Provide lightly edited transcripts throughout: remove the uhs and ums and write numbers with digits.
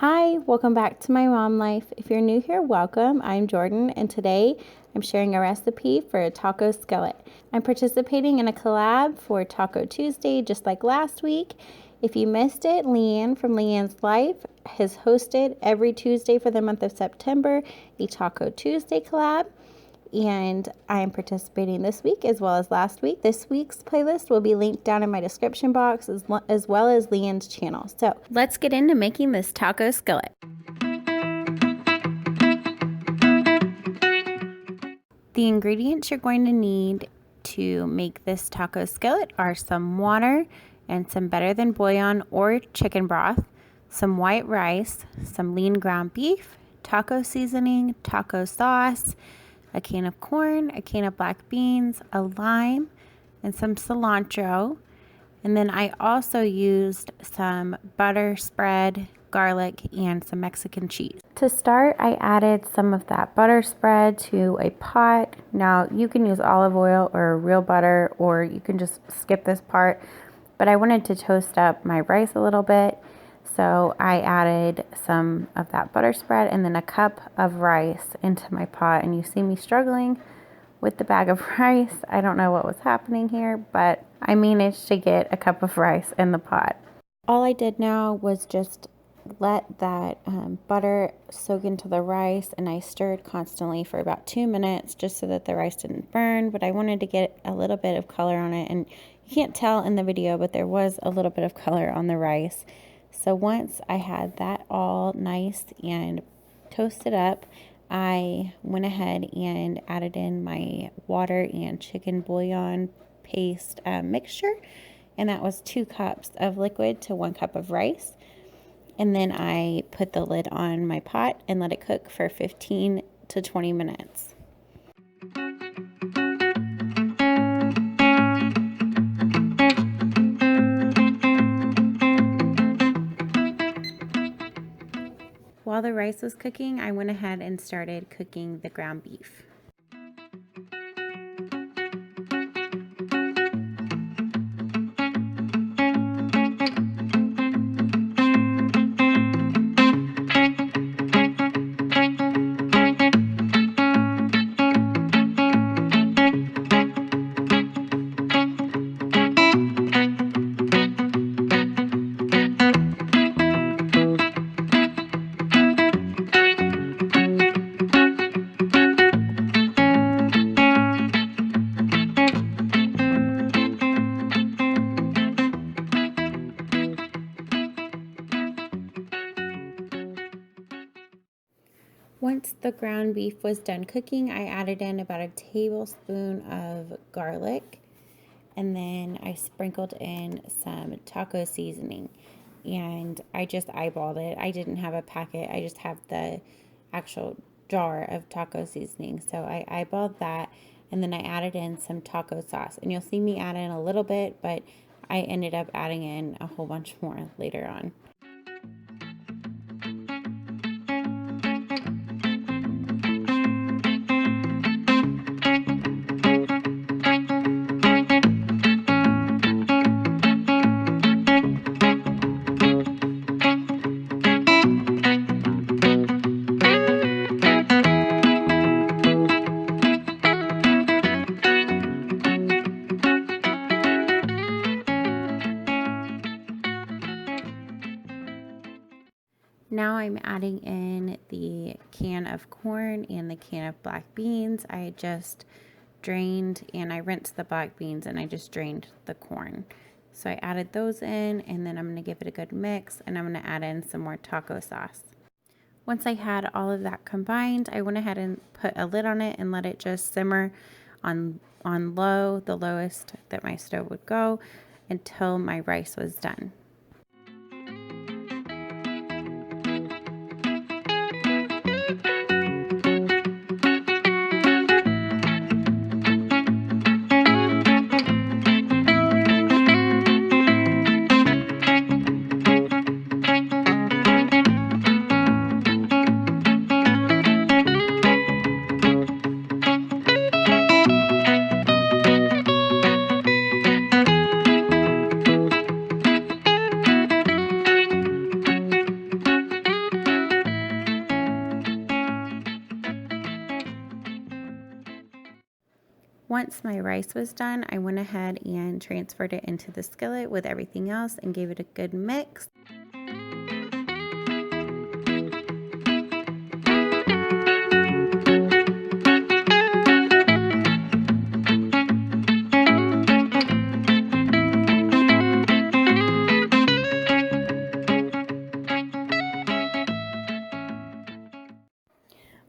Hi, welcome back to My Mom Life. If you're new here, welcome. I'm Jordan, and today I'm sharing a recipe for a taco skillet. I'm participating in a collab for Taco Tuesday, just like last week. If you missed it, Leanne from LEANN'S Life has hosted every Tuesday for the month of September a Taco Tuesday collab. And I am participating this week as well as last week. This week's playlist will be linked down in my description box as well as Leanne's channel. So let's get into making this taco skillet. The ingredients you're going to need to make this taco skillet are some water and some better than bouillon or chicken broth, some white rice, some lean ground beef, taco seasoning, taco sauce, a can of corn, a can of black beans, a lime, and some cilantro. And then I also used some butter spread, garlic, and some Mexican cheese. To start, I added some of that butter spread to a pot. Now, you can use olive oil or real butter, or you can just skip this part. But I wanted to toast up my rice a little bit. So I added some of that butter spread and then a cup of rice into my pot. And you see me struggling with the bag of rice. I don't know what was happening here, but I managed to get a cup of rice in the pot. All I did now was just let that butter soak into the rice, and I stirred constantly for about 2 minutes just so that the rice didn't burn. But I wanted to get a little bit of color on it, and you can't tell in the video, but there was a little bit of color on the rice. So once I had that all nice and toasted up, I went ahead and added in my water and chicken bouillon paste mixture. And that was 2 cups of liquid to 1 cup of rice. And then I put the lid on my pot and let it cook for 15 to 20 minutes. While the rice was cooking, I went ahead and started cooking the ground beef. Once the ground beef was done cooking, I added in about a tablespoon of garlic, and then I sprinkled in some taco seasoning, and I just eyeballed it. I didn't have a packet. I just have the actual jar of taco seasoning. So I eyeballed that, and then I added in some taco sauce, and you'll see me add in a little bit, but I ended up adding in a whole bunch more later on. Now I'm adding in the can of corn and the can of black beans. I just drained, and I rinsed the black beans, and I just drained the corn. So I added those in, and then I'm going to give it a good mix, and I'm going to add in some more taco sauce. Once I had all of that combined, I went ahead and put a lid on it and let it just simmer on low, the lowest that my stove would go, until my rice was done. Once my rice was done, I went ahead and transferred it into the skillet with everything else and gave it a good mix.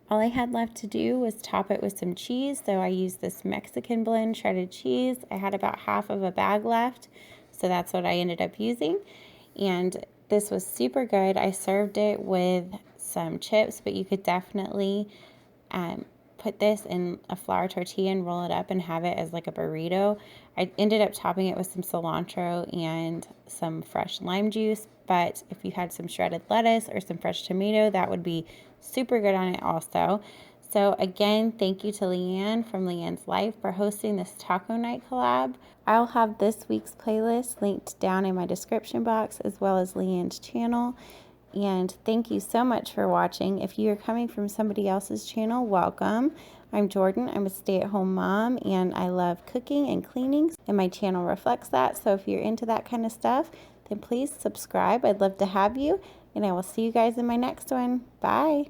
All I had left to do was top it with some cheese, so I used this Mexican blend shredded cheese. I had about half of a bag left, so that's what I ended up using. And this was super good. I served it with some chips, but you could definitely put this in a flour tortilla and roll it up and have it as like a burrito. I ended up topping it with some cilantro and some fresh lime juice, but if you had some shredded lettuce or some fresh tomato, that would be super good on it also. So again, thank you to Leanne from Leanne's Life for hosting this taco night collab. I'll have this week's playlist linked down in my description box, as well as Leanne's channel. And thank you so much for watching. If you are coming from somebody else's channel, welcome. I'm Jordan. I'm a stay-at-home mom, and I love cooking and cleaning, and my channel reflects that. So if you're into that kind of stuff, then please subscribe. I'd love to have you, and I will see you guys in my next one. Bye.